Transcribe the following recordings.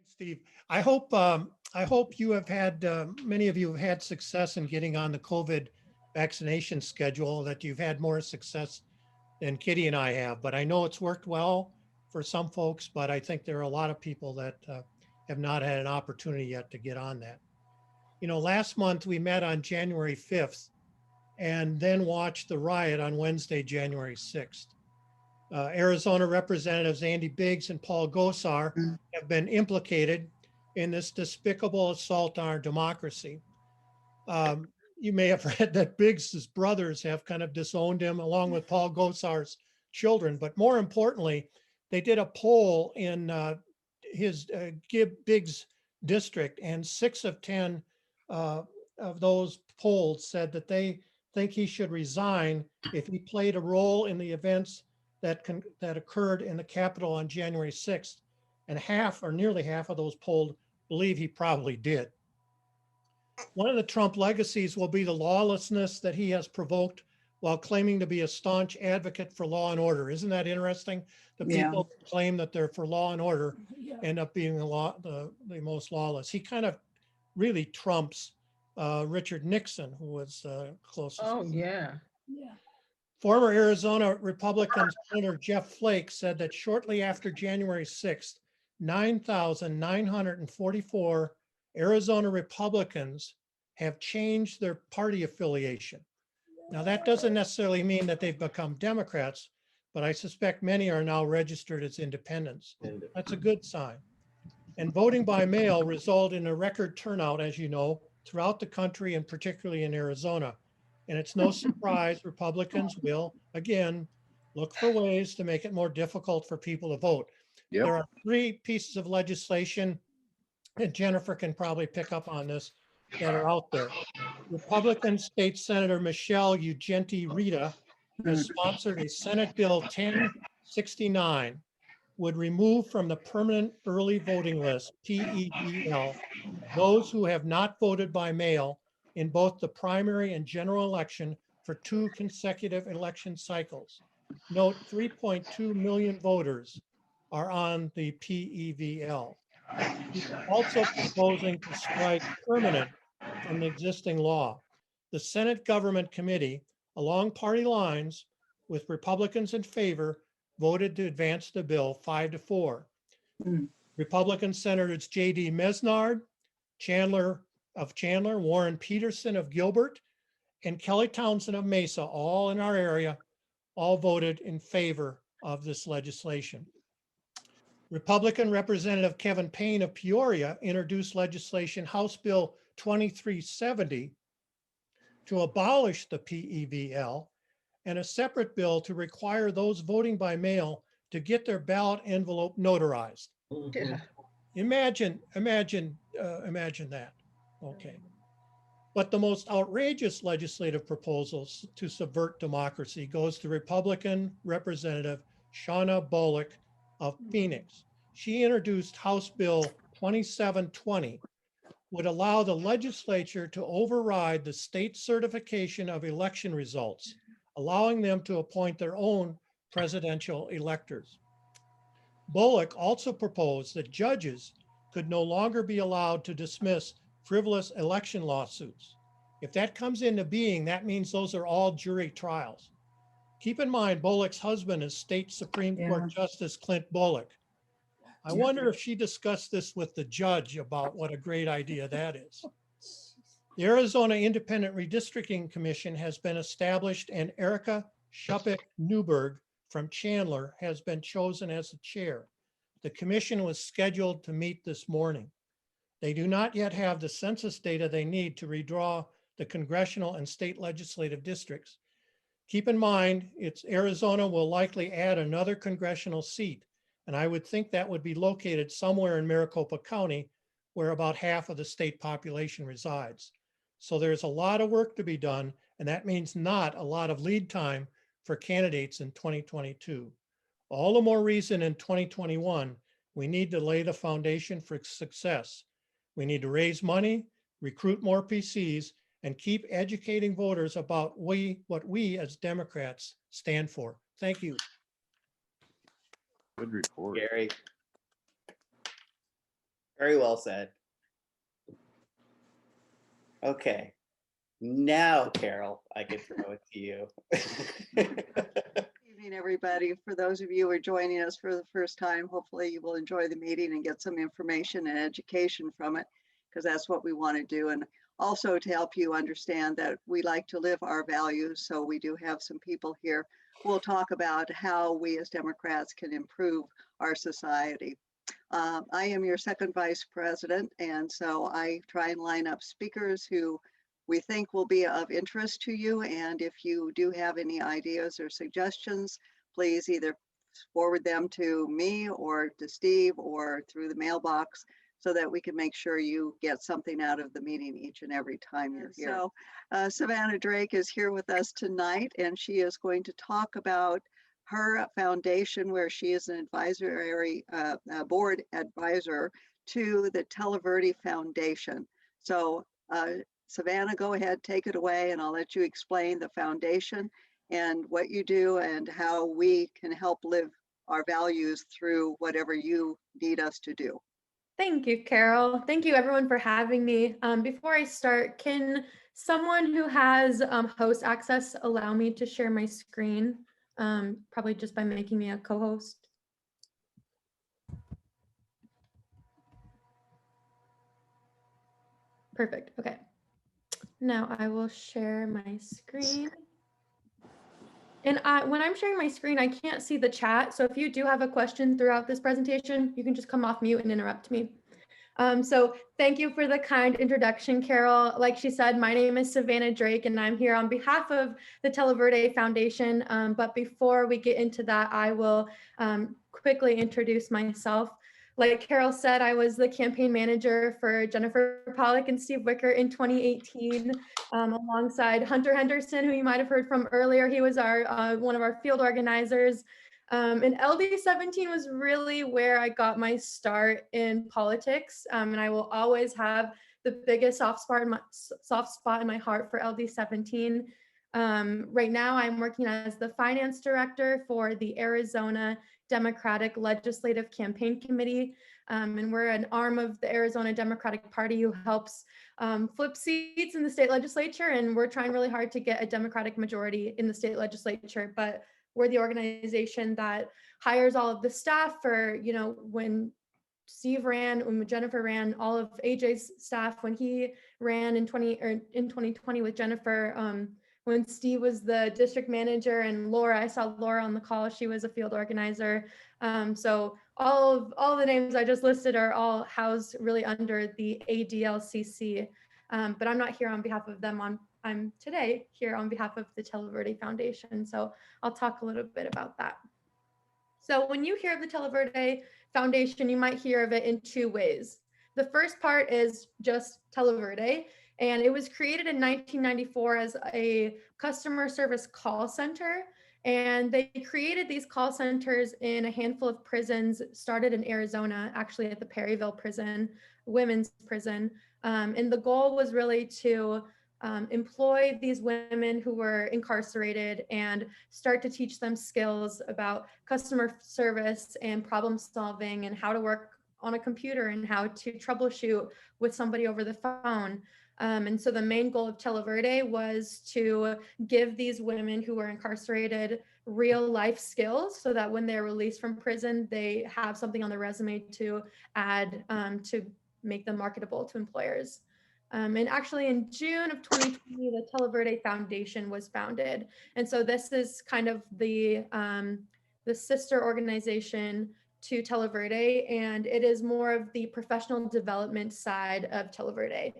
Steve. I hope you have had, many of you have had success in getting on the COVID vaccination schedule, that you've had more success than Kitty and I have. But I know it's worked well for some folks, but I think there are a lot of people that have not had an opportunity yet to get on that. You know, last month we met on January 5th and then watched the riot on Wednesday, January 6th. Arizona Representatives Andy Biggs and Paul Gosar have been implicated in this despicable assault on our democracy. You may have read that Biggs's brothers have kind of disowned him along with Paul Gosar's children, but more importantly, they did a poll in his Biggs district, and 6 of 10 of those polled said that they think he should resign if he played a role in the events that occurred in the Capitol on January 6th. And half or nearly half of those polled believe he probably did. One of the Trump legacies will be the lawlessness that he has provoked while claiming to be a staunch advocate for law and order. Isn't that interesting? The people who claim that they're for law and order end up being the most lawless. He kind of really trumps Richard Nixon, who was closest. Oh, yeah. Former Arizona Republican Senator Jeff Flake said that shortly after January 6th, 9,944 Arizona Republicans have changed their party affiliation. Now, that doesn't necessarily mean that they've become Democrats, but I suspect many are now registered as independents. That's a good sign. And voting by mail resulted in a record turnout, as you know, throughout the country and particularly in Arizona. And it's no surprise Republicans will, again, look for ways to make it more difficult for people to vote. Yep. There are 3 pieces of legislation, and Jennifer can probably pick up on this, that are out there. Republican State Senator Michelle Ugenti-Rita has sponsored a Senate Bill 1069, would remove from the permanent early voting list, PEVL, those who have not voted by mail in both the primary and general election for 2 consecutive election cycles. Note 3.2 million voters are on the PEVL. He's also proposing to strike permanent from the existing law. The Senate Government Committee, along party lines, with Republicans in favor, voted to advance the bill 5-4. Republican Senators J.D. Mesnard, Chandler, Warren Peterson of Gilbert, and Kelly Townsend of Mesa, all in our area, all voted in favor of this legislation. Republican Representative Kevin Payne of Peoria introduced legislation, House Bill 2370, to abolish the PEVL, and a separate bill to require those voting by mail to get their ballot envelope notarized. Yeah. Imagine that. Okay. But the most outrageous legislative proposals to subvert democracy goes to Republican Representative Shauna Pawlik of Phoenix. She introduced House Bill 2720, would allow the legislature to override the state certification of election results, allowing them to appoint their own presidential electors. Pawlik also proposed that judges could no longer be allowed to dismiss frivolous election lawsuits. If that comes into being, that means those are all jury trials. Keep in mind, Pawlik's husband is State Supreme Court Justice Clint Pawlik. I wonder if she discussed this with the judge about what a great idea that is. The Arizona Independent Redistricting Commission has been established, and Erica Shupik-Newberg from Chandler has been chosen as the chair. The commission was scheduled to meet this morning. They do not yet have the census data they need to redraw the congressional and state legislative districts. Keep in mind, Arizona will likely add another congressional seat, and I would think that would be located somewhere in Maricopa County, where about half of the state population resides. So there's a lot of work to be done, and that means not a lot of lead time for candidates in 2022. All the more reason in 2021, we need to lay the foundation for success. We need to raise money, recruit more PCs, and keep educating voters about what we as Democrats stand for. Thank you. Good report. Gary. Very well said. Okay. Now, Carol, I can throw it to you. Good evening, everybody. For those of you who are joining us for the first time, hopefully you will enjoy the meeting and get some information and education from it, because that's what we want to do. And also to help you understand that we like to live our values. So we do have some people here who will talk about how we as Democrats can improve our society. I am your second vice president, and so I try and line up speakers who we think will be of interest to you. And if you do have any ideas or suggestions, please either forward them to me or to Steve or through the mailbox so that we can make sure you get something out of the meeting each and every time you're here. So Savannah Drake is here with us tonight, and she is going to talk about her foundation, where she is an advisory board advisor to the Televerde Foundation. So Savannah, go ahead, take it away, and I'll let you explain the foundation and what you do and how we can help live our values through whatever you need us to do. Thank you, Carol. Thank you, everyone, for having me. Before I start, can someone who has host access allow me to share my screen? Probably just by making me a co-host. Perfect. Okay. Now I will share my screen. And when I'm sharing my screen, I can't see the chat. So if you do have a question throughout this presentation, you can just come off mute and interrupt me. So thank you for the kind introduction, Carol. Like she said, my name is Savannah Drake, and I'm here on behalf of the Televerde Foundation. But before we get into that, I will quickly introduce myself. Like Carol said, I was the campaign manager for Jennifer Pawlik and Steve Wicker in 2018, alongside Hunter Henderson, who you might have heard from earlier. He was our one of our field organizers. And LD17 was really where I got my start in politics. And I will always have the biggest soft spot in my heart for LD17. Right now, I'm working as the finance director for the Arizona Democratic Legislative Campaign Committee. And we're an arm of the Arizona Democratic Party who helps flip seats in the state legislature. And we're trying really hard to get a Democratic majority in the state legislature. But we're the organization that hires all of the staff for, you know, when Steve ran, when Jennifer ran, all of AJ's staff, when he ran in 2020 with Jennifer, when Steve was the district manager, and Laura, I saw Laura on the call, she was a field organizer. So all the names I just listed are all housed really under the ADLCC. But I'm not here on behalf of them. I'm today here on behalf of the Televerde Foundation. So I'll talk a little bit about that. So when you hear of the Televerde Foundation, you might hear of it in two ways. The first part is just Televerde, and it was created in 1994 as a customer service call center. And they created these call centers in a handful of prisons, started in Arizona, actually at the Perryville prison, women's prison. And the goal was really to employ these women who were incarcerated and start to teach them skills about customer service and problem solving and how to work on a computer and how to troubleshoot with somebody over the phone. And so the main goal of Televerde was to give these women who were incarcerated real life skills so that when they're released from prison, they have something on their resume to add to make them marketable to employers. And actually in June of 2020, the Televerde Foundation was founded. And so this is kind of the sister organization to Televerde, and it is more of the professional development side of Televerde.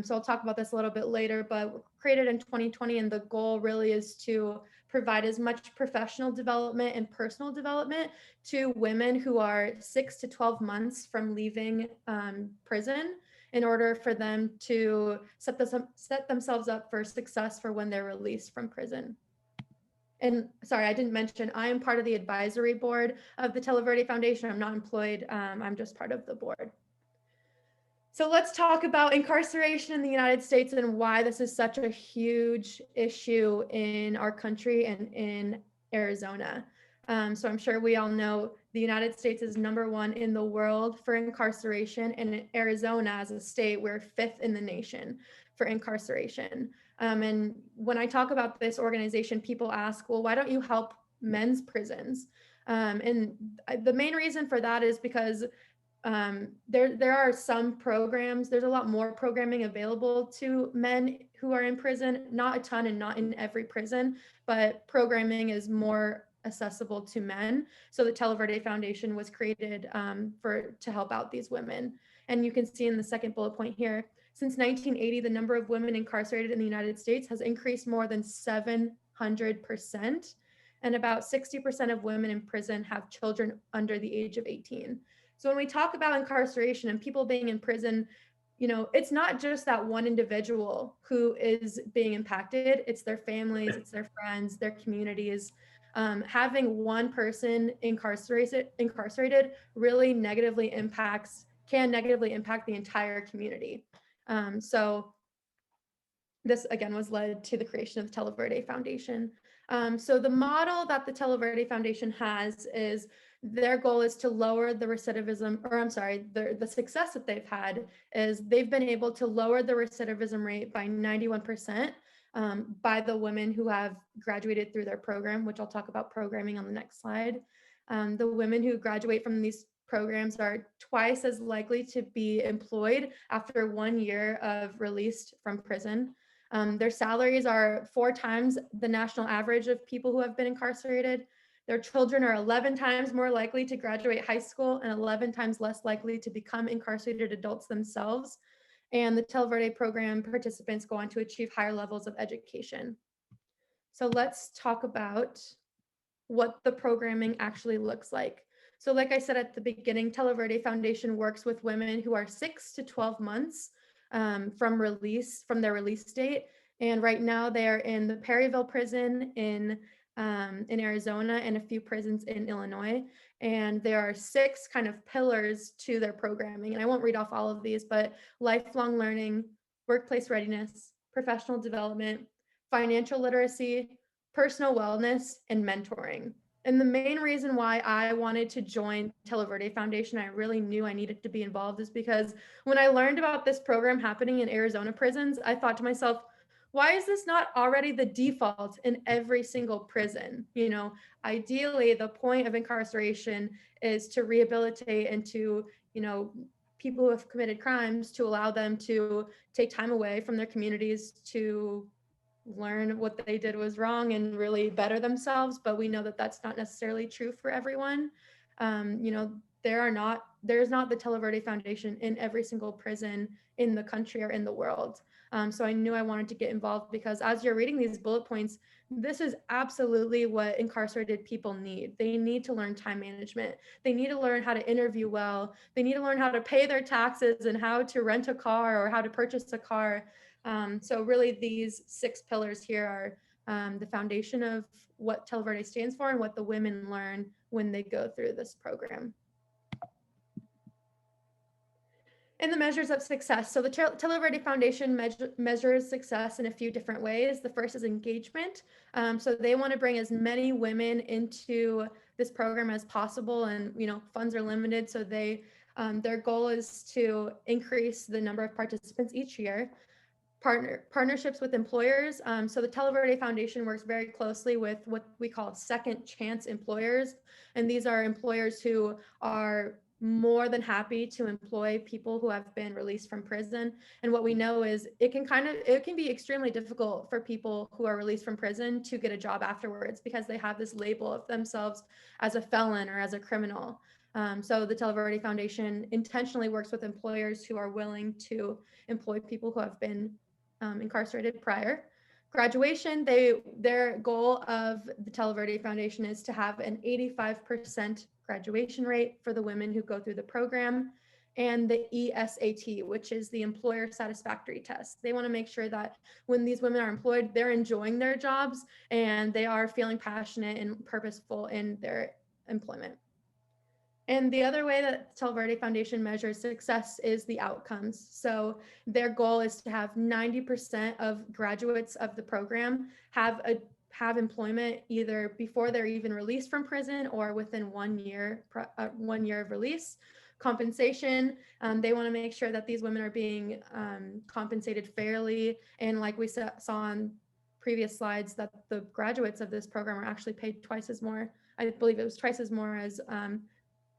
So I'll talk about this a little bit later, but created in 2020, and the goal really is to provide as much professional development and personal development to women who are 6 to 12 months from leaving prison, in order for them to set themselves up for success for when they're released from prison. And sorry, I didn't mention, I am part of the advisory board of the Televerde Foundation. I'm not employed, I'm just part of the board. So let's talk about incarceration in the United States and why this is such a huge issue in our country and in Arizona. So I'm sure we all know the United States is #1 in the world for incarceration, and in Arizona as a state, we're 5th in the nation for incarceration. And when I talk about this organization, people ask, well, why don't you help men's prisons? And the main reason for that is because there are some programs, there's a lot more programming available to men who are in prison, not a ton and not in every prison, but programming is more accessible to men. So the Televerde Foundation was created to help out these women. And you can see in the second bullet point here, since 1980, the number of women incarcerated in the United States has increased more than 700%. And about 60% of women in prison have children under the age of 18. So when we talk about incarceration and people being in prison, you know, it's not just that one individual who is being impacted, it's their families, it's their friends, their communities. Having one person incarcerated really can negatively impact the entire community. So this again was led to the creation of the Televerde Foundation. So the model that the Televerde Foundation has is their goal is to lower the recidivism, or I'm sorry, the success that they've had is they've been able to lower the recidivism rate by 91% by the women who have graduated through their program, which I'll talk about programming on the next slide. The women who graduate from these programs are twice as likely to be employed after 1 year of released from prison. Their salaries are 4 times the national average of people who have been incarcerated. Their children are 11 times more likely to graduate high school and 11 times less likely to become incarcerated adults themselves. And the Televerde program participants go on to achieve higher levels of education. So let's talk about what the programming actually looks like. So like I said at the beginning, Televerde Foundation works with women who are 6 to 12 months from their release date. And right now they're in the Perryville prison in Arizona and a few prisons in Illinois. And there are 6 kind of pillars to their programming. And I won't read off all of these, but lifelong learning, workplace readiness, professional development, financial literacy, personal wellness, and mentoring. And the main reason why I wanted to join Televerde Foundation, I really knew I needed to be involved, is because when I learned about this program happening in Arizona prisons, I thought to myself, why is this not already the default in every single prison? You know, ideally, the point of incarceration is to rehabilitate and to, you know, people who have committed crimes, to allow them to take time away from their communities to learn what they did was wrong and really better themselves. But we know that that's not necessarily true for everyone. You know, there's not the Televerde Foundation in every single prison in the country or in the world. So I knew I wanted to get involved because as you're reading these bullet points, this is absolutely what incarcerated people need. They need to learn time management. They need to learn how to interview well. They need to learn how to pay their taxes and how to rent a car or how to purchase a car. So really these 6 pillars here are the foundation of what Televerde stands for and what the women learn when they go through this program. And the measures of success. So the Televerde Foundation measures success in a few different ways. The first is engagement. So they want to bring as many women into this program as possible, and you know, funds are limited, so their goal is to increase the number of participants each year. Partnerships with employers. So the Televerde Foundation works very closely with what we call second chance employers. And these are employers who are more than happy to employ people who have been released from prison. And what we know is it can be extremely difficult for people who are released from prison to get a job afterwards because they have this label of themselves as a felon or as a criminal. So the Televerde Foundation intentionally works with employers who are willing to employ people who have been incarcerated prior. Graduation, their goal of the Televerde Foundation is to have an 85% graduation rate for the women who go through the program, and the ESAT, which is the employer satisfactory test. They want to make sure that when these women are employed, they're enjoying their jobs and they are feeling passionate and purposeful in their employment. And the other way that Televerde Foundation measures success is the outcomes. So their goal is to have 90% of graduates of the program have have employment either before they're even released from prison or within 1 year, 1 year of release. Compensation, they want to make sure that these women are being compensated fairly. And like we saw on previous slides, that the graduates of this program are actually paid twice as more. I believe it was twice as more as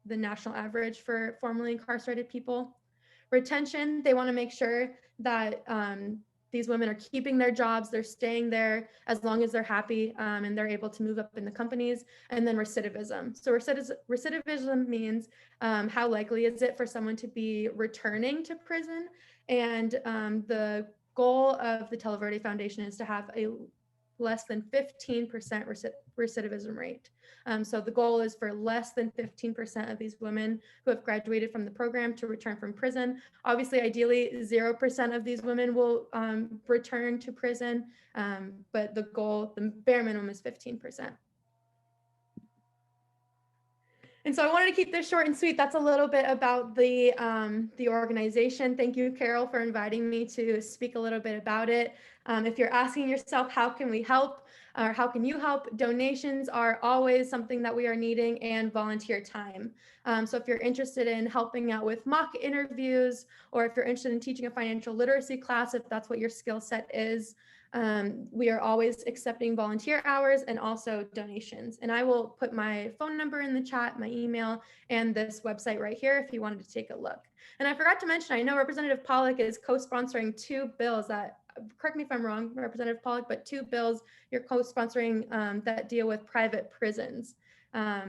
the national average for formerly incarcerated people. Retention, they want to make sure that these women are keeping their jobs, they're staying there as long as they're happy, and they're able to move up in the companies. And then recidivism. So recidivism means how likely is it for someone to be returning to prison? And the goal of the Televerde Foundation is to have a less than 15% recidivism rate. So the goal is for less than 15% of these women who have graduated from the program to return from prison. Obviously, ideally, 0% of these women will return to prison, but the goal, the bare minimum is 15%. And so I wanted to keep this short and sweet. That's a little bit about the organization. Thank you, Carol, for inviting me to speak a little bit about it. If you're asking yourself, how can we help? Or how can you help? Donations are always something that we are needing, and volunteer time. So if you're interested in helping out with mock interviews, or if you're interested in teaching a financial literacy class, if that's what your skill set is, we are always accepting volunteer hours and also donations. And I will put my phone number in the chat, my email, and this website right here if you wanted to take a look. And I forgot to mention, I know Representative Pawlik is co-sponsoring 2 bills that, correct me if I'm wrong, Representative Pawlik, but 2 bills you're co-sponsoring that deal with private prisons.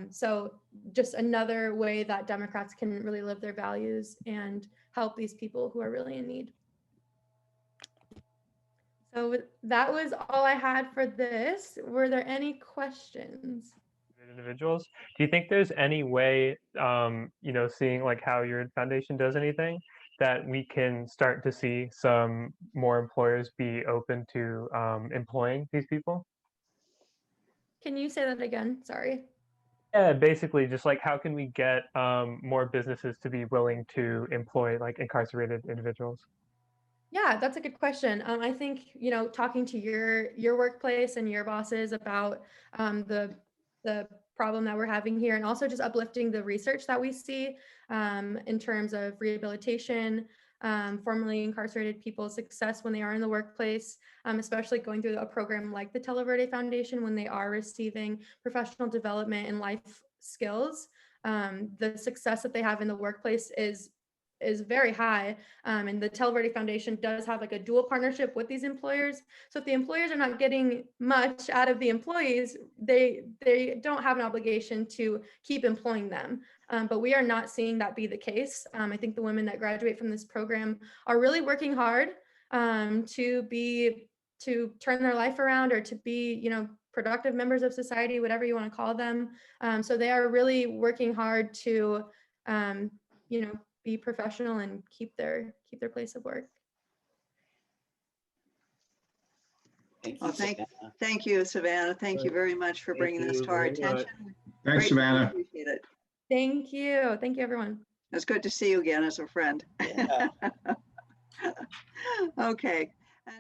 So just another way that Democrats can really live their values and help these people who are really in need. So that was all I had for this. Were there any questions? Individuals, do you think there's any way, seeing like how your foundation does anything, that we can start to see some more employers be open to employing these people? Can you say that again? Sorry. Yeah, basically just like how can we get more businesses to be willing to employ like incarcerated individuals? Yeah, that's a good question. I think, talking to your workplace and your bosses about the problem that we're having here, and also just uplifting the research that we see in terms of rehabilitation, formerly incarcerated people's success when they are in the workplace, especially going through a program like the Televerde Foundation when they are receiving professional development and life skills. The success that they have in the workplace is very high. And the Televerde Foundation does have like a dual partnership with these employers. So if the employers are not getting much out of the employees, they don't have an obligation to keep employing them. But we are not seeing that be the case. I think the women that graduate from this program are really working hard to turn their life around, or to be, productive members of society, whatever you want to call them. So they are really working hard to, be professional and keep their place of work. Thank Well, you, Savannah. thank you, Savannah. Thank you very much for bringing this to our attention. Thanks, Greatly Savannah. appreciate it. Thank you. Thank you, everyone. It's good to see you again as a friend. Yeah. Okay.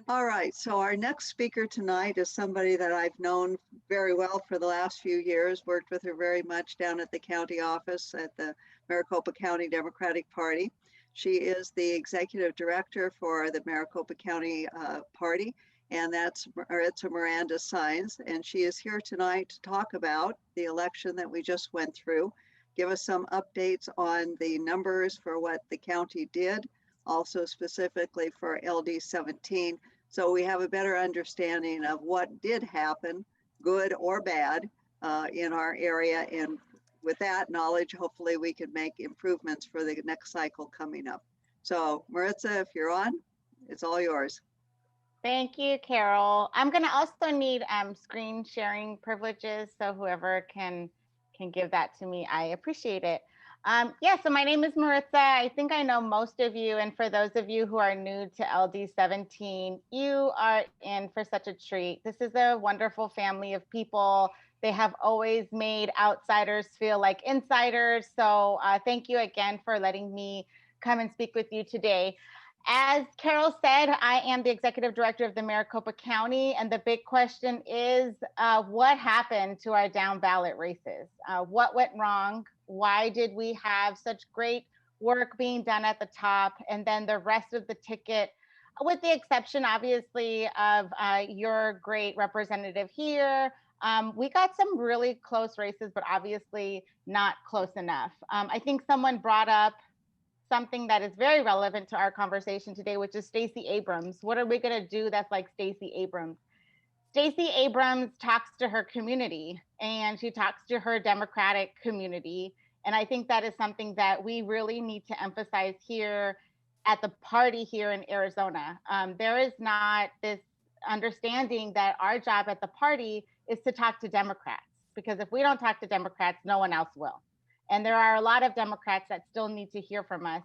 All right. So our next speaker tonight is somebody that I've known very well for the last few years, worked with her very much down at the county office at the Maricopa County Democratic Party. She is the executive director for the Maricopa County Party, and that's Maritza Miranda Saenz. And she is here tonight to talk about the election that we just went through, give us some updates on the numbers for what the county did, also specifically for LD 17. So we have a better understanding of what did happen, good or bad, in our area. And with that knowledge, hopefully we can make improvements for the next cycle coming up. So Maritza, if you're on, it's all yours. Thank you, Carol. I'm going to also need screen sharing privileges, so whoever can give that to me, I appreciate it. So my name is Maritza. I think I know most of you, and for those of you who are new to LD 17, you are in for such a treat. This is a wonderful family of people. They have always made outsiders feel like insiders. So thank you again for letting me come and speak with you today. As Carol said, I am the executive director of the Maricopa County, and the big question is what happened to our down ballot races? What went wrong? Why did we have such great work being done at the top, and then the rest of the ticket, with the exception, obviously, of your great representative here, we got some really close races, but obviously not close enough. I think someone brought up something that is very relevant to our conversation today, which is Stacey Abrams. What are we going to do that's like Stacey Abrams? Stacey Abrams talks to her community, and she talks to her Democratic community. And I think that is something that we really need to emphasize here at the party here in Arizona. There is not this understanding that our job at the party is to talk to Democrats, because if we don't talk to Democrats, no one else will. And there are a lot of Democrats that still need to hear from us.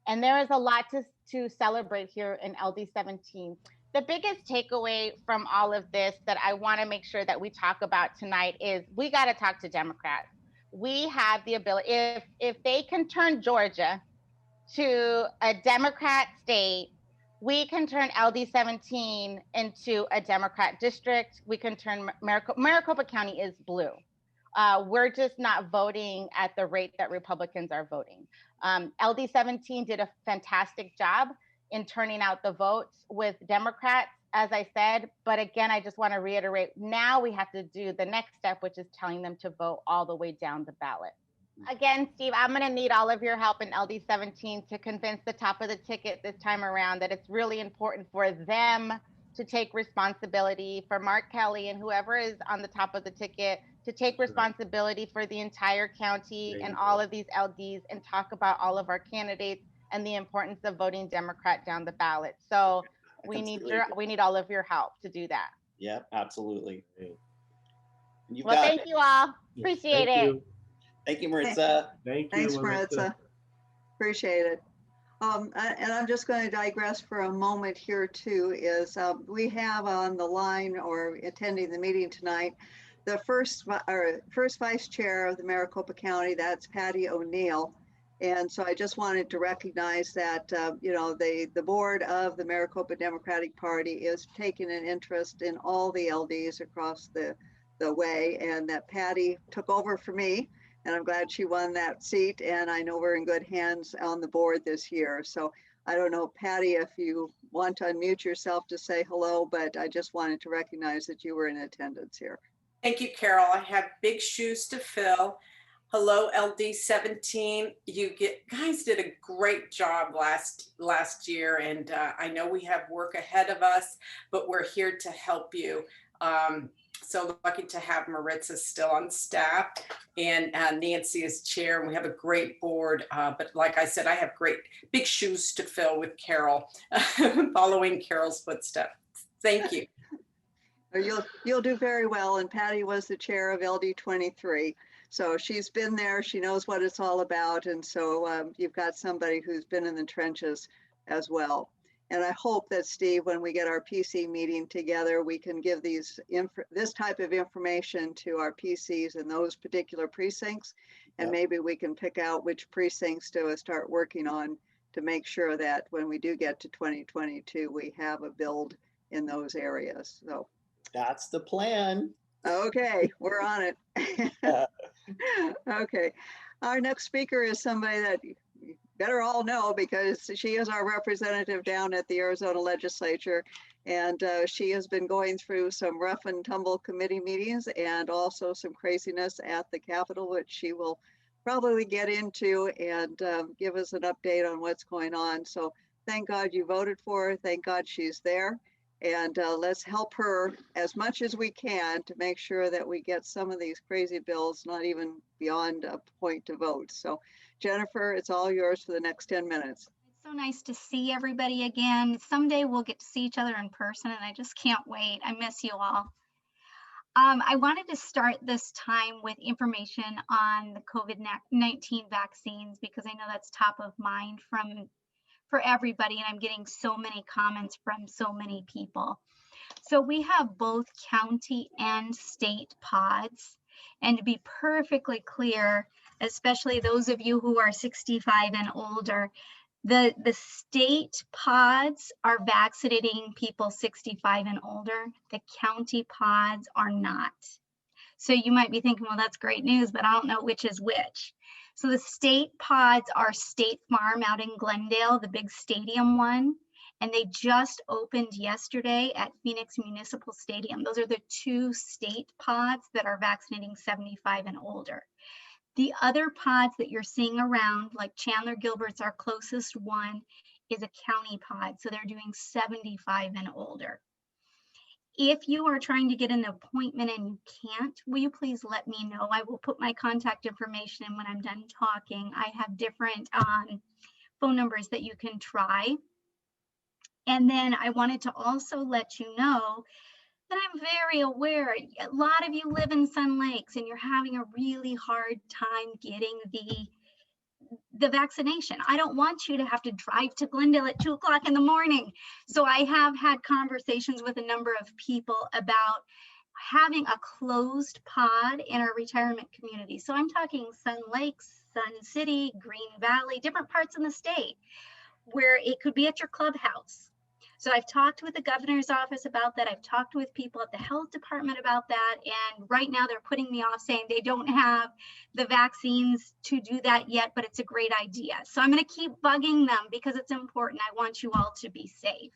And there is a lot to celebrate here in LD 17. The biggest takeaway from all of this that I want to make sure that we talk about tonight is we got to talk to Democrats. We have the ability, if they can turn Georgia to a Democrat state, we can turn LD 17 into a Democrat district. We can turn Maricopa County is blue. We're just not voting at the rate that Republicans are voting. LD 17 did a fantastic job in turning out the votes with Democrats, as I said. But again, I just want to reiterate, now we have to do the next step, which is telling them to vote all the way down the ballot. Again, Steve, I'm going to need all of your help in LD 17 to convince the top of the ticket this time around that it's really important for them to take responsibility, for Mark Kelly and whoever is on the top of the ticket to take responsibility for the entire county and all of these LDs, and talk about all of our candidates and the importance of voting Democrat down the ballot. So we need all of your help to do that. Yep, absolutely. Well, thank you all. Appreciate it. Thank you, Maritza. Thank you. Thanks, Maritza. Appreciate it. And I'm just going to digress for a moment here too, is we have on the line or attending the meeting tonight, the first vice chair of the Maricopa County, that's Patty O'Neill. And so I just wanted to recognize that, the board of the Maricopa Democratic Party is taking an interest in all the LDs across the way, and that Patty took over for me. And I'm glad she won that seat. And I know we're in good hands on the board this year. So I don't know, Patty, if you want to unmute yourself to say hello, but I just wanted to recognize that you were in attendance here. Thank you, Carol. I have big shoes to fill. Hello, LD 17. You guys did a great job last year. And I know we have work ahead of us, but we're here to help you. So lucky to have Maritza still on staff, and Nancy as chair, and we have a great board. But like I said, I have great big shoes to fill with Carol, following Carol's footsteps. Thank you. You'll do very well. And Patty was the chair of LD 23. So she's been there, she knows what it's all about. And so you've got somebody who's been in the trenches as well. And I hope that, Steve, when we get our PC meeting together, we can give this type of information to our PCs in those particular precincts. And maybe we can pick out which precincts to start working on to make sure that when we do get to 2022, we have a build in those areas. So that's the plan. Okay, we're on it. Okay, our next speaker is somebody that you better all know, because she is our representative down at the Arizona legislature, and she has been going through some rough and tumble committee meetings and also some craziness at the Capitol, which she will probably get into and give us an update on what's going on. So thank God you voted for her. Thank God she's there. And let's help her as much as we can to make sure that we get some of these crazy bills not even beyond a point to vote. So Jennifer, it's all yours for the next 10 minutes. It's so nice to see everybody again. Someday we'll get to see each other in person, and I just can't wait. I miss you all. I wanted to start this time with information on the COVID-19 vaccines, because I know that's top of mind for everybody, and I'm getting so many comments from so many people. So we have both county and state pods, and to be perfectly clear, especially those of you who are 65 and older, The state pods are vaccinating people 65 and older. The county pods are not. So you might be thinking, well, that's great news, but I don't know which is which. So the state pods are State Farm out in Glendale, the big stadium one, and they just opened yesterday at Phoenix Municipal Stadium. Those are the 2 state pods that are vaccinating 75 and older. The other pods that you're seeing around, like Chandler Gilbert's our closest one, is a county pod. So they're doing 75 and older. If you are trying to get an appointment and you can't, will you please let me know? I will put my contact information in when I'm done talking. I have different phone numbers that you can try. And then I wanted to also let you know that I'm very aware, a lot of you live in Sun Lakes and you're having a really hard time getting the vaccination. I don't want you to have to drive to Glendale at 2 o'clock in the morning. So I have had conversations with a number of people about having a closed pod in our retirement community. So I'm talking Sun Lakes, Sun City, Green Valley, different parts in the state where it could be at your clubhouse. So I've talked with the governor's office about that. I've talked with people at the health department about that. And right now they're putting me off saying they don't have the vaccines to do that yet, but it's a great idea. So I'm going to keep bugging them because it's important. I want you all to be safe.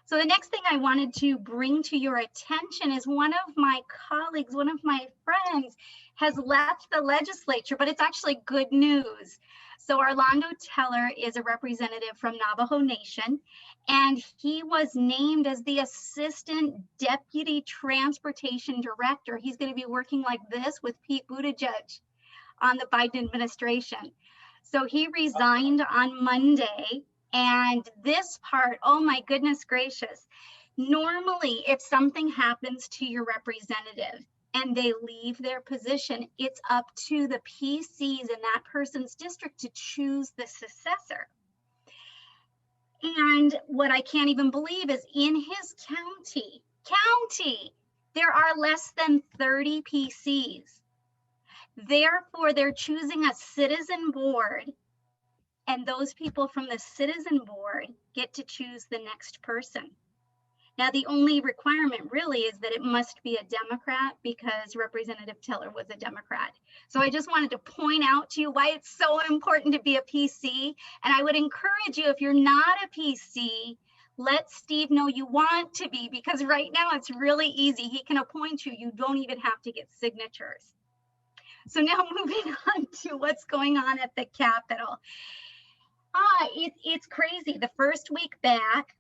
So the next thing I wanted to bring to your attention is one of my colleagues, one of my friends has left the legislature, but it's actually good news. So Orlando Teller is a representative from Navajo Nation, and he was named as the Assistant Deputy Transportation Director. He's going to be working like this with Pete Buttigieg on the Biden administration. So he resigned on Monday, and this part, oh my goodness gracious. Normally, if something happens to your representative and they leave their position, it's up to the PCs in that person's district to choose the successor. And what I can't even believe is in his county, there are less than 30 PCs. Therefore, they're choosing a citizen board, and those people from the citizen board get to choose the next person. Now, the only requirement really is that it must be a Democrat because Representative Teller was a Democrat. So I just wanted to point out to you why it's so important to be a PC. And I would encourage you, if you're not a PC, let Steve know you want to be, because right now it's really easy. He can appoint you. You don't even have to get signatures. So now moving on to what's going on at the Capitol. It's crazy. The first week back,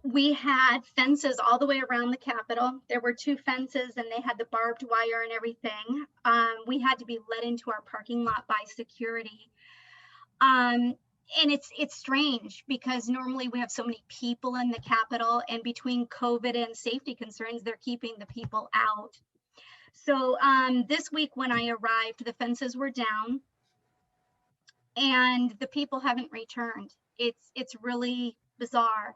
we had fences all the way around the Capitol. There were 2 fences and they had the barbed wire and everything. We had to be let into our parking lot by security. And it's strange because normally we have so many people in the Capitol, and between COVID and safety concerns, they're keeping the people out. So this week when I arrived, the fences were down and the people haven't returned. It's really bizarre.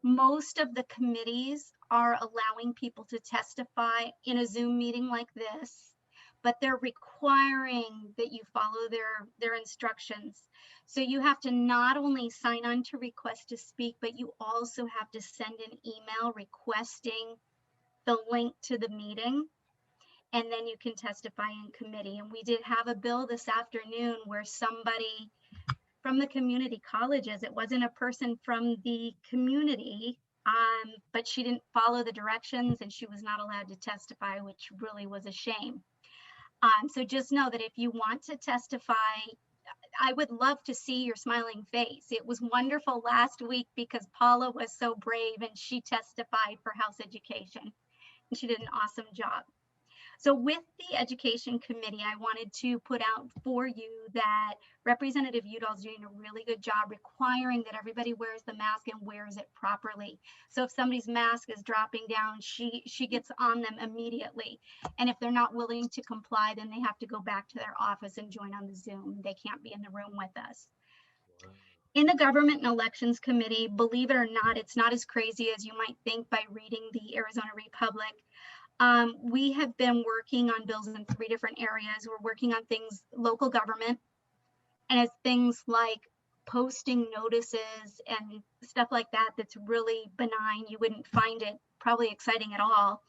Most of the committees are allowing people to testify in a Zoom meeting like this, but they're requiring that you follow their instructions. So you have to not only sign on to request to speak, but you also have to send an email requesting the link to the meeting, and then you can testify in committee. And we did have a bill this afternoon where somebody from the community colleges, it wasn't a person from the community, but she didn't follow the directions and she was not allowed to testify, which really was a shame. So just know that if you want to testify, I would love to see your smiling face. It was wonderful last week because Paula was so brave and she testified for House Education, and she did an awesome job. So with the Education Committee, I wanted to put out for you that Representative Udall's doing a really good job requiring that everybody wears the mask and wears it properly. So if somebody's mask is dropping down, she gets on them immediately. And if they're not willing to comply, then they have to go back to their office and join on the Zoom. They can't be in the room with us. In the Government and Elections Committee, believe it or not, it's not as crazy as you might think by reading the Arizona Republic. We have been working on bills in 3 different areas. We're working on things, local government, and it's things like posting notices and stuff like that that's really benign. You wouldn't find it probably exciting at all.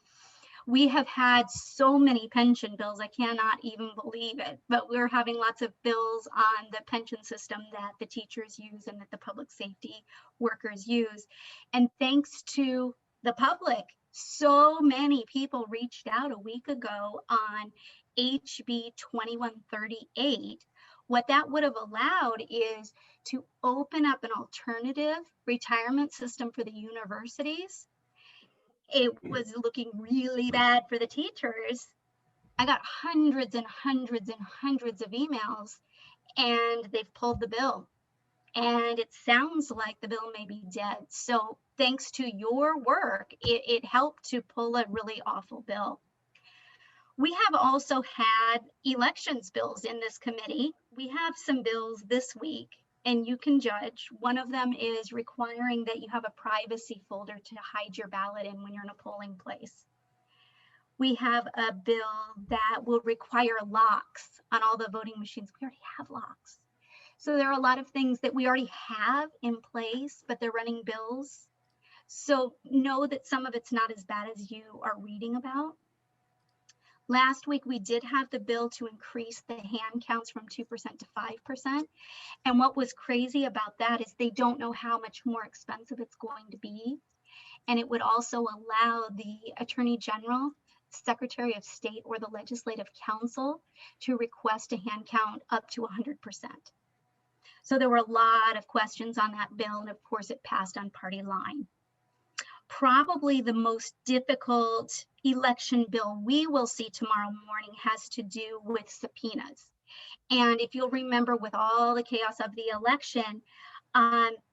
We have had so many pension bills, I cannot even believe it, but we're having lots of bills on the pension system that the teachers use and that the public safety workers use. And thanks to the public, so many people reached out a week ago on HB 2138. What that would have allowed is to open up an alternative retirement system for the universities. It was looking really bad for the teachers. I got hundreds and hundreds and hundreds of emails, and they've pulled the bill. And it sounds like the bill may be dead. So thanks to your work, it helped to pull a really awful bill. We have also had elections bills in this committee. We have some bills this week, and you can judge. One of them is requiring that you have a privacy folder to hide your ballot in when you're in a polling place. We have a bill that will require locks on all the voting machines. We already have locks. So there are a lot of things that we already have in place, but they're running bills. So know that some of it's not as bad as you are reading about. Last week, we did have the bill to increase the hand counts from 2% to 5%. And what was crazy about that is they don't know how much more expensive it's going to be. And it would also allow the Attorney General, Secretary of State, or the Legislative Council to request a hand count up to 100%. So there were a lot of questions on that bill, and of course it passed on party line. Probably the most difficult election bill we will see tomorrow morning has to do with subpoenas. And if you'll remember, with all the chaos of the election,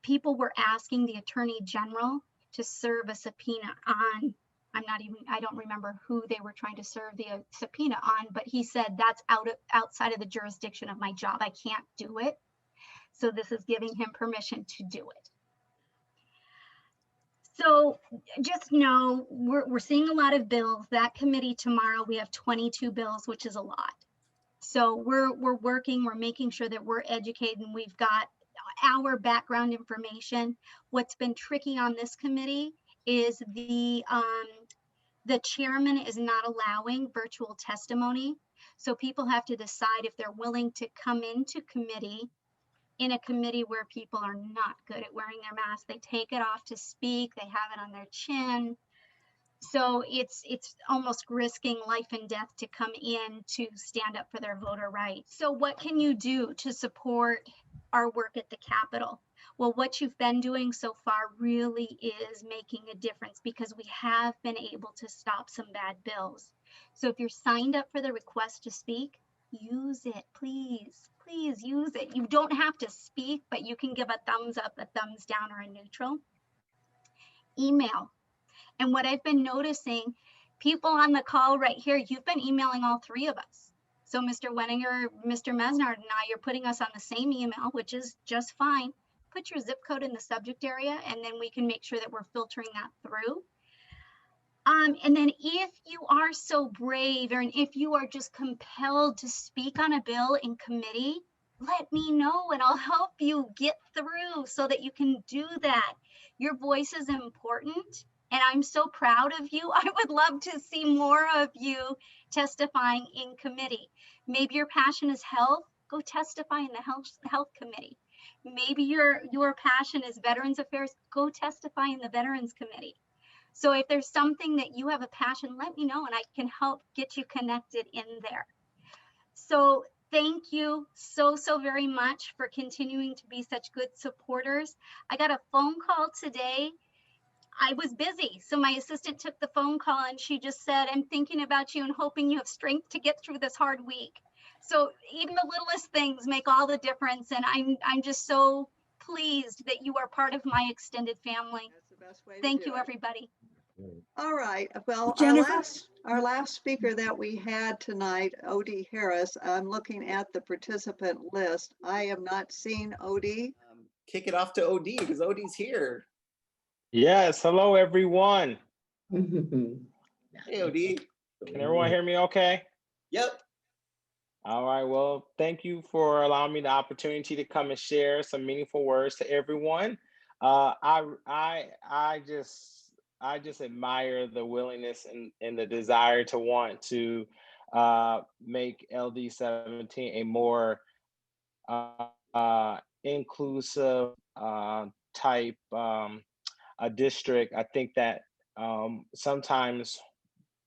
people were asking the Attorney General to serve a subpoena on, I don't remember who they were trying to serve the subpoena on, but he said that's outside of the jurisdiction of my job. I can't do it. So this is giving him permission to do it. So just know we're seeing a lot of bills. That committee tomorrow, we have 22 bills, which is a lot. So we're working, we're making sure that we're educated and we've got our background information. What's been tricky on this committee is the chairman is not allowing virtual testimony. So people have to decide if they're willing to come into committee in a committee where people are not good at wearing their mask. They take it off to speak, they have it on their chin. So it's almost risking life and death to come in to stand up for their voter rights. So what can you do to support our work at the Capitol? Well, what you've been doing so far really is making a difference, because we have been able to stop some bad bills. So if you're signed up for the request to speak, use it, please. Please use it. You don't have to speak, but you can give a thumbs up, a thumbs down, or a neutral. Email. And what I've been noticing, people on the call right here, you've been emailing all three of us. So Mr. Wenninger, Mr. Mesnard, and I, you're putting us on the same email, which is just fine. Put your zip code in the subject area, and then we can make sure that we're filtering that through. And then if you are so brave, and if you are just compelled to speak on a bill in committee, let me know and I'll help you get through so that you can do that. Your voice is important, and I'm so proud of you. I would love to see more of you testifying in committee. Maybe your passion is health, go testify in the health committee. Maybe your passion is veterans affairs, go testify in the veterans committee. So if there's something that you have a passion, let me know and I can help get you connected in there. So thank you so very much for continuing to be such good supporters. I got a phone call today. I was busy, so my assistant took the phone call and she just said, I'm thinking about you and hoping you have strength to get through this hard week. So even the littlest things make all the difference, and I'm just so pleased that you are part of my extended family. That's the best way to Thank do you, it. everybody. All right, well, Jennifer? our last speaker that we had tonight, Odie Harris, I'm looking at the participant list. I have not seen Odie. Kick it off to OD because OD's here. Yes, hello everyone. Hey, OD. Can everyone hear me okay? Yep. All right. Well, thank you for allowing me the opportunity to come and share some meaningful words to everyone. I just admire the willingness and the desire to want to make LD 17 a more inclusive type a district. I think that sometimes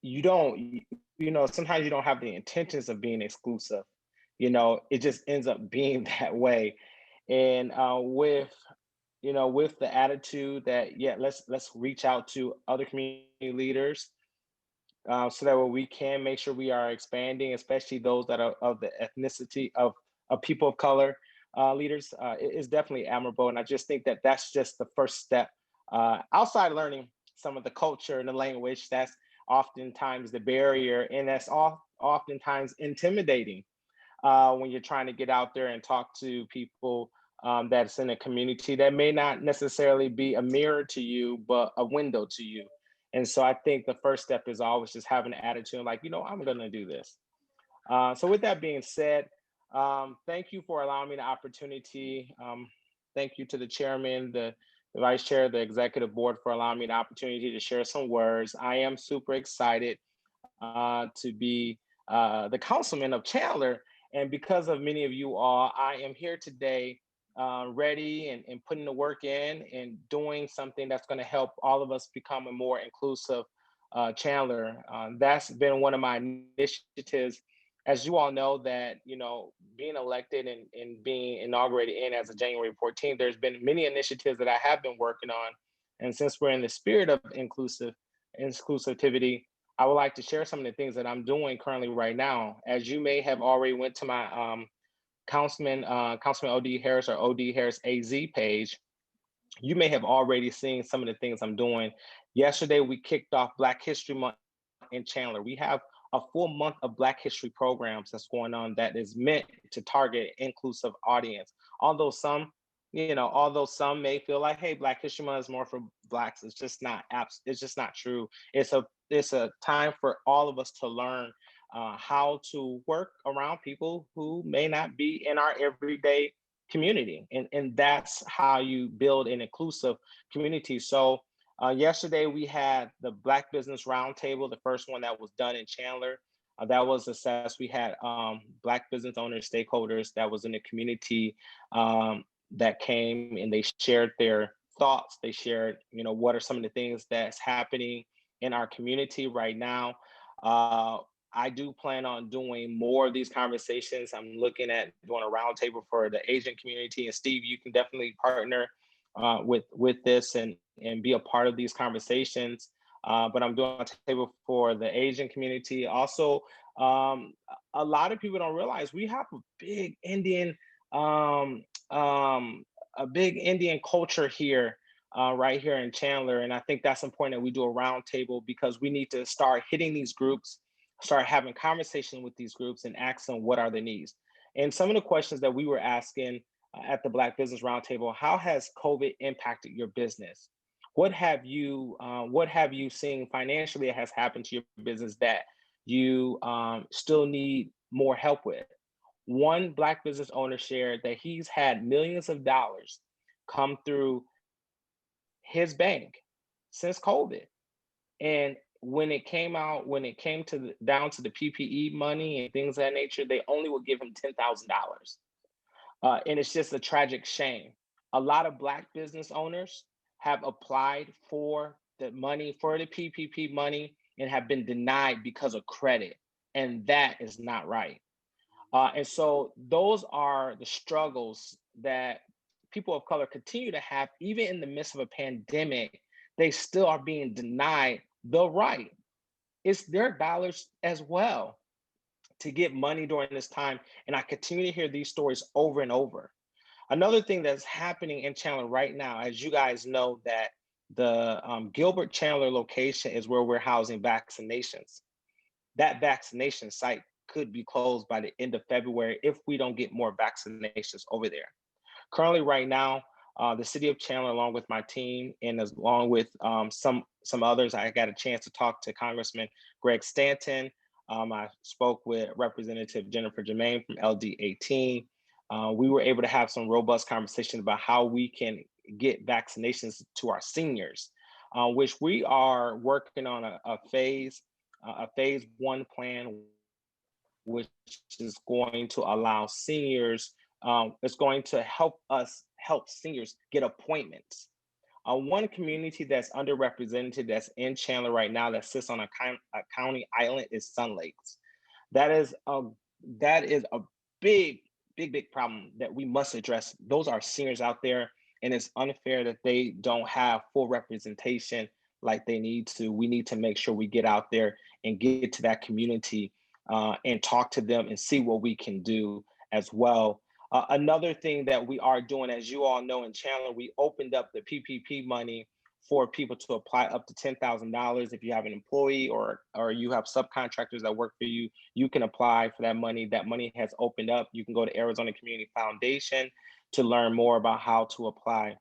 you don't, sometimes you don't have the intentions of being exclusive. It just ends up being that way. And with the attitude that, yeah, let's reach out to other community leaders so that way we can make sure we are expanding, especially those that are of the ethnicity of people of color leaders. It is definitely admirable. And I just think that that's just the first step. Outside learning some of the culture and the language, that's oftentimes the barrier, and that's oftentimes intimidating when you're trying to get out there and talk to people that's in a community that may not necessarily be a mirror to you, but a window to you. And so I think the first step is always just having an attitude like, I'm going to do this. So with that being said, thank you for allowing me the opportunity. Thank you to the chairman, the vice chair, the executive board for allowing me the opportunity to share some words. I am super excited to be the councilman of Chandler. And because of many of you all, I am here today ready and putting the work in and doing something that's going to help all of us become a more inclusive Chandler. That's been one of my initiatives. As you all know, that being elected and being inaugurated in as of January 14th, there's been many initiatives that I have been working on. And since we're in the spirit of inclusivity, I would like to share some of the things that I'm doing currently right now. As you may have already went to my Councilman OD Harris or OD Harris AZ page, you may have already seen some of the things I'm doing. Yesterday, we kicked off Black History Month in Chandler. We have a full month of Black History programs that's going on that is meant to target inclusive audience. Although some may feel like, hey, Black History Month is more for Blacks. It's just not true. It's a time for all of us to learn how to work around people who may not be in our everyday community. And that's how you build an inclusive community. So yesterday we had the Black Business Roundtable, the first one that was done in Chandler. That was assessed. We had Black business owners, stakeholders that was in the community that came and they shared their thoughts. They shared, what are some of the things that's happening in our community right now. I do plan on doing more of these conversations. I'm looking at doing a roundtable for the Asian community, and Steve, you can definitely partner with this and be a part of these conversations. But I'm doing a table for the Asian community. Also, a lot of people don't realize we have a big Indian culture here, right here in Chandler. And I think that's important that we do a roundtable because we need to start hitting these groups, start having conversation with these groups and ask them what are the needs. And some of the questions that we were asking at the Black Business Roundtable, how has COVID impacted your business? What have you seen financially that has happened to your business that you still need more help with? One Black business owner shared that he's had millions of dollars come through his bank since COVID. And when it came down to the PPE money and things of that nature, they only would give him $10,000. And it's just a tragic shame. A lot of Black business owners have applied for the money, for the PPP money, and have been denied because of credit. And that is not right. And so those are the struggles that people of color continue to have, even in the midst of a pandemic. They still are being denied the right. It's their dollars as well to get money during this time. And I continue to hear these stories over and over. Another thing that's happening in Chandler right now, as you guys know, that the Gilbert Chandler location is where we're housing vaccinations. That vaccination site could be closed by the end of February if we don't get more vaccinations over there. Currently, right now, the city of Chandler, along with my team and along with some others, I got a chance to talk to Congressman Greg Stanton I spoke with Representative Jennifer Germain from LD18. We were able to have some robust conversations about how we can get vaccinations to our seniors, which we are working on a phase 1 plan, which is going to allow seniors, it's going to help seniors get appointments. One community that's underrepresented, that's in Chandler right now, that sits on a county island, is Sun Lakes. That is a big problem that we must address. Those are seniors out there, and it's unfair that they don't have full representation like they need to. We need to make sure we get out there and get to that community and talk to them and see what we can do as well. Another thing that we are doing, as you all know, in Chandler, we opened up the PPP money for people to apply up to $10,000. If you have an employee or you have subcontractors that work for you, you can apply for that money. That money has opened up. You can go to Arizona Community Foundation to learn more about how to apply.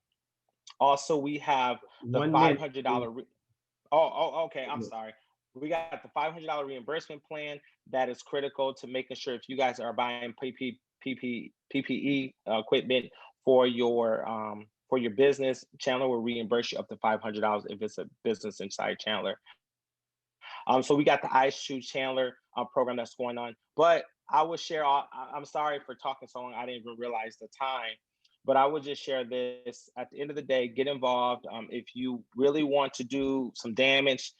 Also, we have the $500. Okay. I'm sorry. We got the $500 reimbursement plan that is critical to making sure if you guys are buying PPE equipment for your business, Chandler will reimburse you up to $500 if it's a business inside Chandler. So we got the I Choose Chandler program that's going on. But I will share, I'm sorry for talking so long, I didn't even realize the time. But I would just share this. At the end of the day, get involved. If you really want to do some damage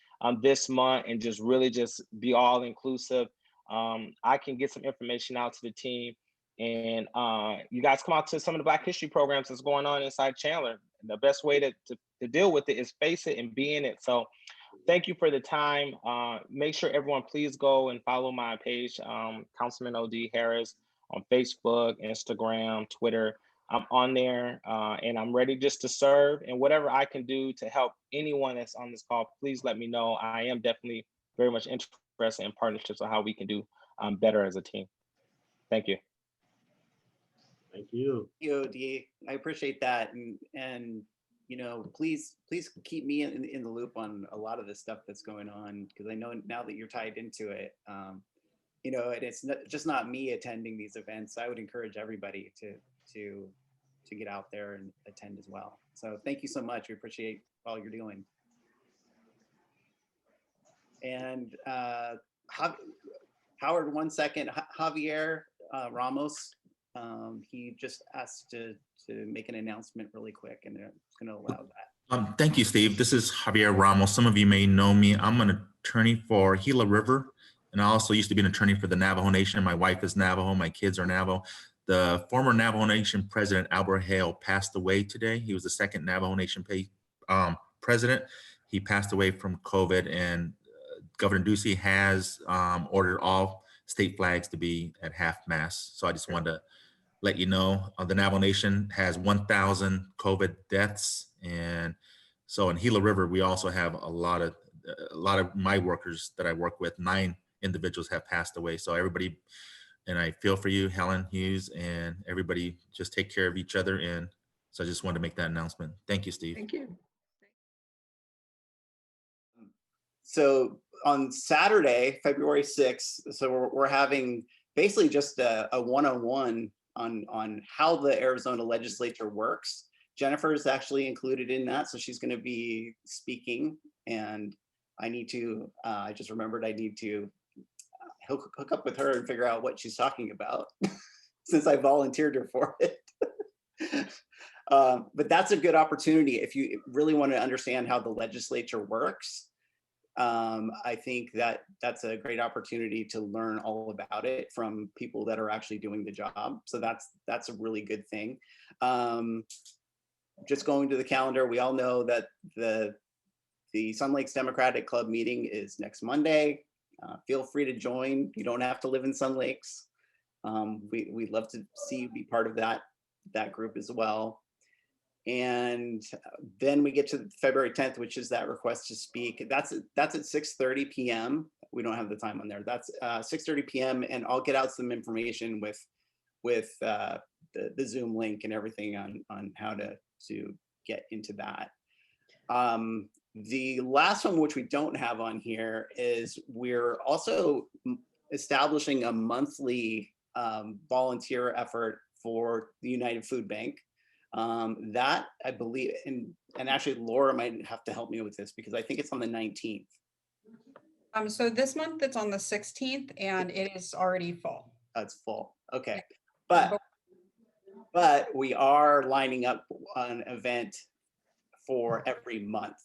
this month and just really just be all inclusive, I can get some information out to the team. And you guys come out to some of the Black History programs that's going on inside Chandler. The best way to deal with it is face it and be in it. So thank you for the time. Make sure everyone please go and follow my page, Councilman O.D. Harris, on Facebook, Instagram, Twitter. I'm on there and I'm ready just to serve, and whatever I can do to help anyone that's on this call, please let me know. I am definitely very much interested in partnerships on how we can do better as a team. Thank you. Thank you. OD. I appreciate that. And you know, please keep me in the loop on a lot of the stuff that's going on, because I know now that you're tied into it, you know, and it's just not me attending these events. I would encourage everybody to get out there and attend as well. So thank you so much. We appreciate all you're doing. And Howard, 1 second. Javier Ramos, he just asked to make an announcement really quick, and it's going to allow that. Thank you, Steve. This is Javier Ramos. Some of you may know me. I'm an attorney for Gila River, and I also used to be an attorney for the Navajo Nation. My wife is Navajo. My kids are Navajo. The former Navajo Nation president, Albert Hale, passed away today. He was the second Navajo Nation president. He passed away from COVID, and Governor Ducey has ordered all state flags to be at half-mast. So I just wanted to let you know, the Navajo Nation has 1,000 COVID deaths. And so in Gila River, we also have a lot of my workers that I work with, 9 individuals have passed away. So everybody, and I feel for you, Helen Hughes, and everybody, just take care of each other. And so I just wanted to make that announcement. Thank you, Steve. Thank you. So on Saturday, February 6th, so we're having basically just a one-on-one on how the Arizona legislature works. Jennifer is actually included in that, so she's going to be speaking, and I need to, I just remembered I need to hook up with her and figure out what she's talking about since I volunteered her for it. But that's a good opportunity if you really want to understand how the legislature works. I think that's a great opportunity to learn all about it from people that are actually doing the job. So that's a really good thing. Just going to the calendar, we all know that the Sun Lakes Democratic Club meeting is next Monday. Feel free to join. You don't have to live in Sun Lakes. We'd love to see you be part of that group as well. And then we get to February 10th, which is that request to speak. That's at 6:30 p.m. We don't have the time on there. That's 6:30 p.m. And I'll get out some information with the Zoom link and everything on how to get into that. The last one, which we don't have on here, is we're also establishing a monthly volunteer effort for the United Food Bank. That I believe, and actually Laura might have to help me with this because I think it's on the 19th. So this month it's on the 16th and it is already full. That's full. Okay. But we are lining up an event for every month.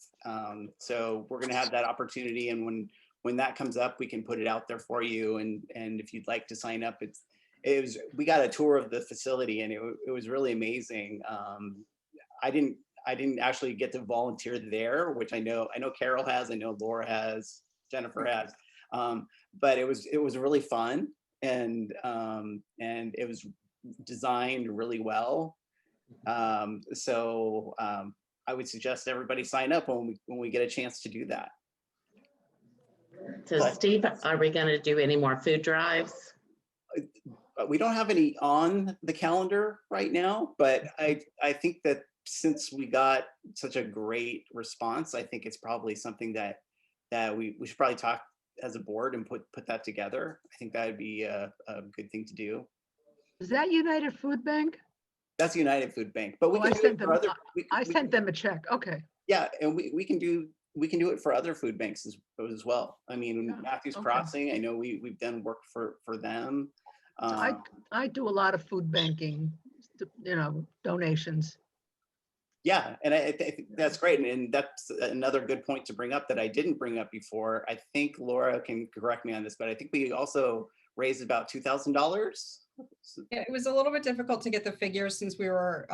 So we're going to have that opportunity. And when that comes up, we can put it out there for you. And if you'd like to sign up, we got a tour of the facility and it was really amazing. I didn't actually get to volunteer there, which I know Carol has, I know Laura has, Jennifer has, but it was really fun and it was designed really well. So I would suggest everybody sign up when we get a chance to do that. So Steve, are we going to do any more food drives? We don't have any on the calendar right now, but I think that since we got such a great response, I think it's probably something that we should probably talk as a board and put that together. I think that would be a good thing to do. Is that United Food Bank? That's United Food Bank, but I sent them a check. Okay. Yeah, and we can do it for other food banks as well. I mean, Yeah, Matthews okay. Crossing, I know we've done work for them. I do a lot of food banking, donations. Yeah, and I think that's great. And that's another good point to bring up that I didn't bring up before. I think Laura can correct me on this, but I think we also raised about $2,000. Yeah, it was a little bit difficult to get the figures since we were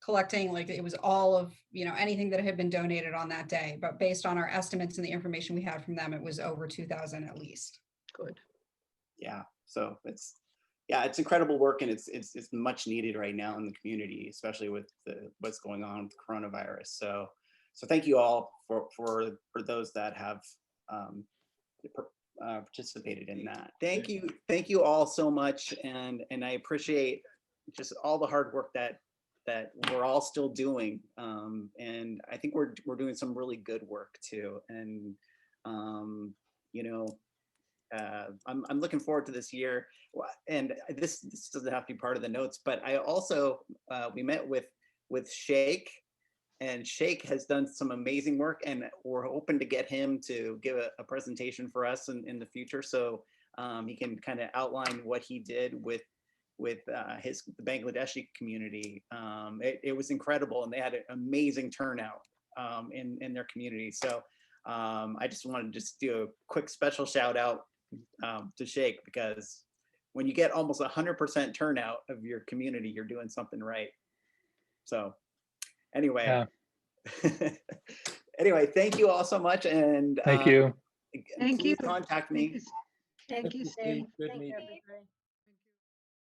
collecting, like it was all of, anything that had been donated on that day. But based on our estimates and the information we had from them, it was over 2,000 at least. Good. Yeah, so it's incredible work and it's much needed right now in the community, especially with what's going on with coronavirus. So thank you all for those that have participated in that. Thank you all so much, and I appreciate just all the hard work that we're all still doing, and I think we're doing some really good work too. And I'm looking forward to this year, and this doesn't have to be part of the notes, but I also we met with Shake. And Shake has done some amazing work, and we're hoping to get him to give a presentation for us in the future, so he can kind of outline what he did with the Bangladeshi community. It was incredible, and they had an amazing turnout in their community. So I just wanted to do a quick special shout out to Shake, because when you get almost 100% turnout of your community, you're doing something right. So. Anyway, yeah. Anyway, thank you all so much, and Thank you. Thank you. Contact me. Thank you, Steve. Good Thank meeting. you.